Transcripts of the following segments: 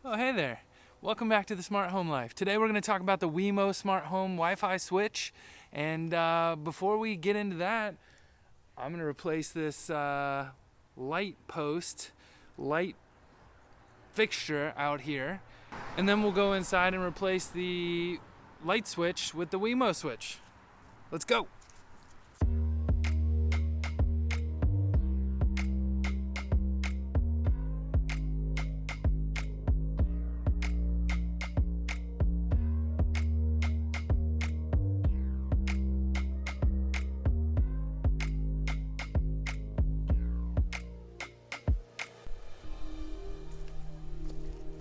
Oh, hey there. Welcome back to the Smart Home Life. Today we're going to talk about the Wemo Smart Home Wi-Fi switch. And before we get into that, I'm going to replace this light fixture out here. And then we'll go inside and replace the light switch with the Wemo switch. Let's go.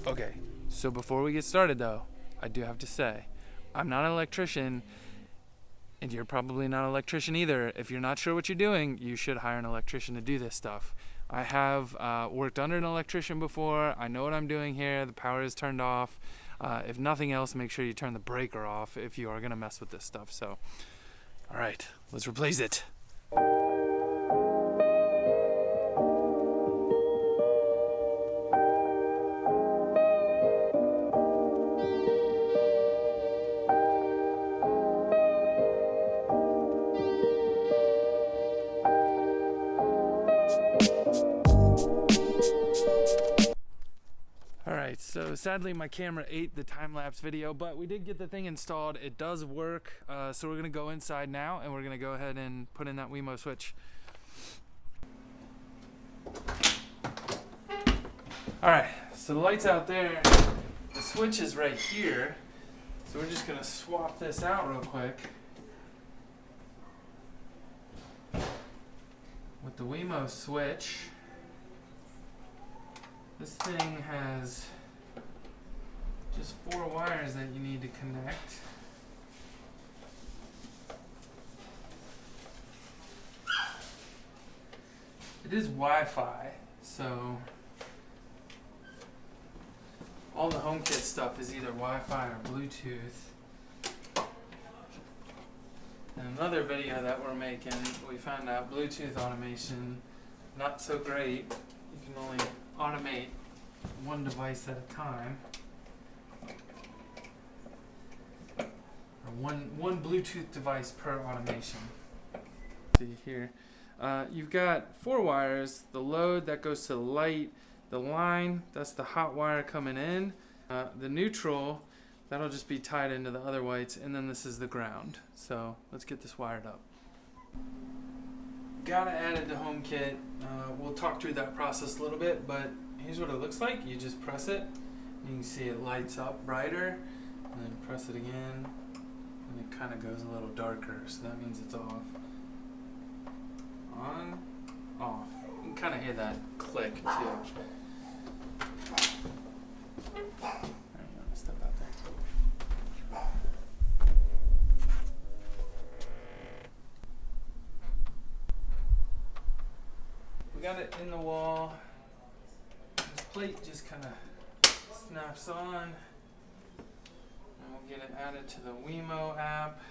Okay, so before we get started though, I do have to say, I'm not an electrician, and you're probably not an electrician either. If you're not sure what you're doing, you should hire an electrician to do this stuff. I have worked under an electrician before. I know what I'm doing here. The power is turned off. If nothing else, make sure you turn the breaker off if you are gonna mess with this stuff. So, all right, let's replace it. Alright, so sadly my camera ate the time-lapse video, but we did get the thing installed. It does work, so we're going to go inside now and we're going to go ahead and put in that Wemo switch. Alright, so the light's out there, the switch is right here, so we're just going to swap this out real quick with the Wemo switch. This thing has just 4 wires that you need to connect. It is Wi-Fi, so all the HomeKit stuff is either Wi-Fi or Bluetooth. In another video that we're making, we found out Bluetooth automation, not so great. You can only automate one device at a time, or one Bluetooth device per automation. See here, you've got 4 wires. The load that goes to the light, the line, that's the hot wire coming in, the neutral, that'll just be tied into the other whites, and then this is the ground. So let's get this wired up. Gotta add it to HomeKit. We'll talk through that process a little bit, but here's what it looks like. You just press it, you can see it lights up brighter, and then press it again, and it kind of goes a little darker, so that means it's off. On, off. You can kind of hear that click too. There you go, step out there. We got it in the wall. This plate just kind of snaps on, and we'll get it added to the Wemo app.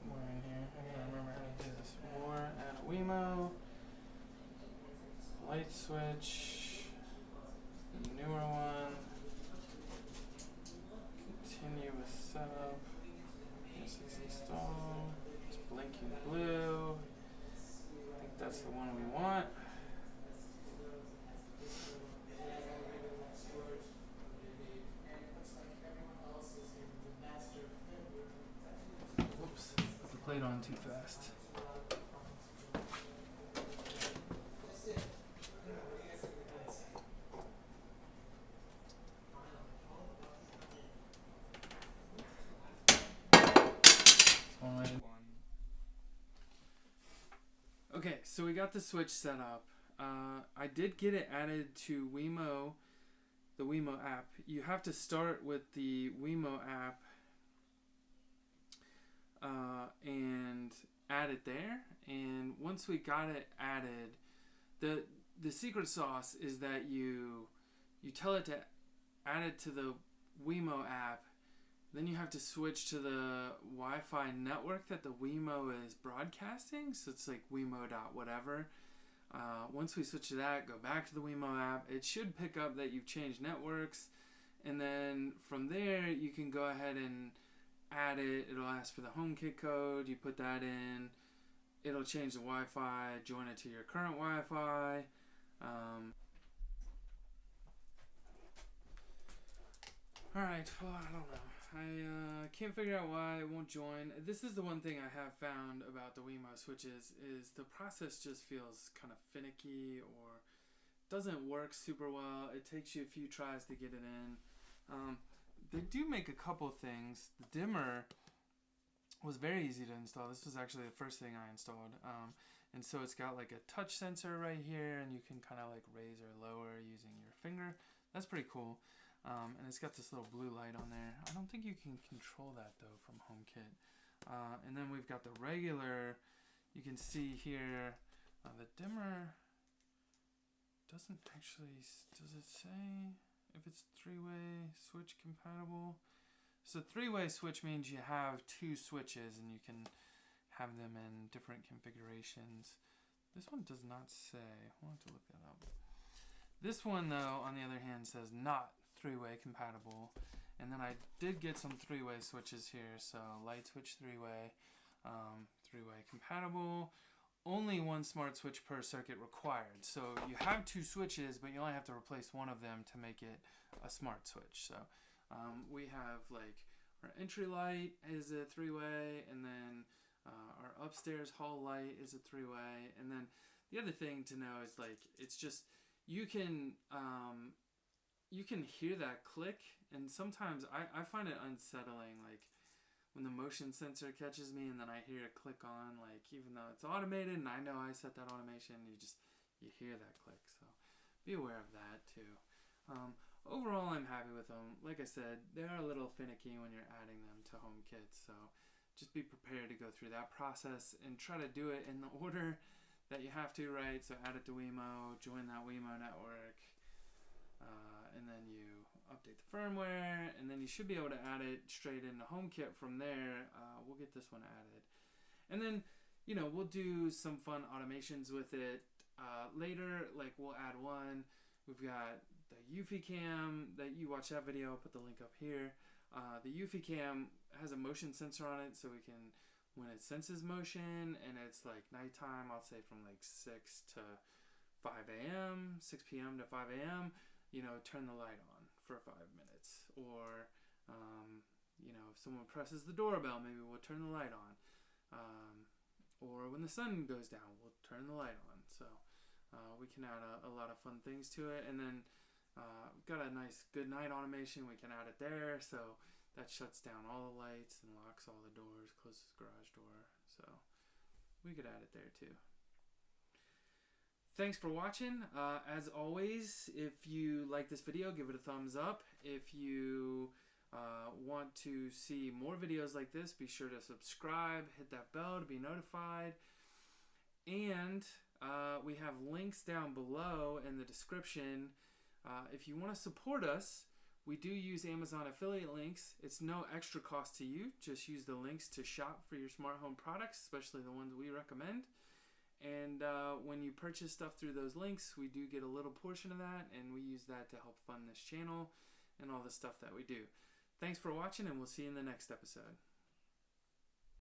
Somewhere in here, I gotta remember how to do this. More, add a Wemo Light Switch, the newer one. Continue with setup. Yes, it's installed. It's blinking blue. I think that's the one we want. Whoops, put the plate on too fast. Okay, so we got the switch set up. I did get it added to Wemo, the Wemo app. You have to start with the Wemo app and add it there. And once we got it added, the secret sauce is that you tell it to add it to the Wemo app, Then you have to switch to the Wi-Fi network that the Wemo is broadcasting. So it's like Wemo whatever. Once we switch to that, go back to the Wemo app. It should pick up that you've changed networks. And then from there, you can go ahead and add it. It'll ask for the HomeKit code. You put that in. It'll change the Wi-Fi, join it to your current Wi-Fi. Alright, well, I don't know. I can't figure out why it won't join. This is the one thing I have found about the Wemo switches is the process just feels kind of finicky or doesn't work super well. It takes you a few tries to get it in. They do make a couple things. The dimmer was very easy to install. This was actually the first thing I installed. And so it's got like a touch sensor right here, and you can kind of like raise or lower using your finger. That's pretty cool. And it's got this little blue light on there. I don't think you can control that though from HomeKit. And then we've got the regular, you can see here, the dimmer doesn't actually, does it say if it's three-way switch compatible? So three-way switch means you have two switches and you can have them in different configurations. This one does not say. We'll have to look that up. This one, though, on the other hand, says not three-way compatible. And then I did get some three-way switches here. So light switch three-way, three-way compatible. Only one smart switch per circuit required. So you have two switches, but you only have to replace one of them to make it a smart switch. So we have like our entry light is a three-way, and then our upstairs hall light is a three-way. And then the other thing to know is like it's just you can hear that click, and sometimes I find it unsettling, like when the motion sensor catches me and then I hear it click on, like even though it's automated and I know I set that automation, you hear that click. So be aware of that too. Overall, I'm happy with them. Like I said, they are a little finicky when you're adding them to HomeKit, so just be prepared to go through that process and try to do it in the order that you have to, right? So add it to Wemo, join that Wemo network, and then you update the firmware, and then you should be able to add it straight into HomeKit from there. We'll get this one added. And then, we'll do some fun automations with it later. Like we'll add one. We've got the Eufy cam that you watch that video. I'll put the link up here. The Eufy cam has a motion sensor on it, so we can, when it senses motion and it's like nighttime, I'll say from like 6 to 5 a.m., 6 p.m. to 5 a.m., turn the light on for 5 minutes. Or, if someone presses the doorbell, maybe we'll turn the light on. Or when the sun goes down, we'll turn the light on. So we can add a lot of fun things to it. And then we've got a nice good night automation. We can add it there. So that shuts down all the lights and locks all the doors, closes the garage door. So we could add it there too. Thanks for watching. As always, if you like this video, give it a thumbs up. If you want to see more videos like this, be sure to subscribe, hit that bell to be notified. And we have links down below in the description. If you want to support us, we do use Amazon affiliate links. It's no extra cost to you. Just use the links to shop for your smart home products, especially the ones we recommend. And when you purchase stuff through those links, we do get a little portion of that, and we use that to help fund this channel and all the stuff that we do. Thanks for watching, and we'll see you in the next episode.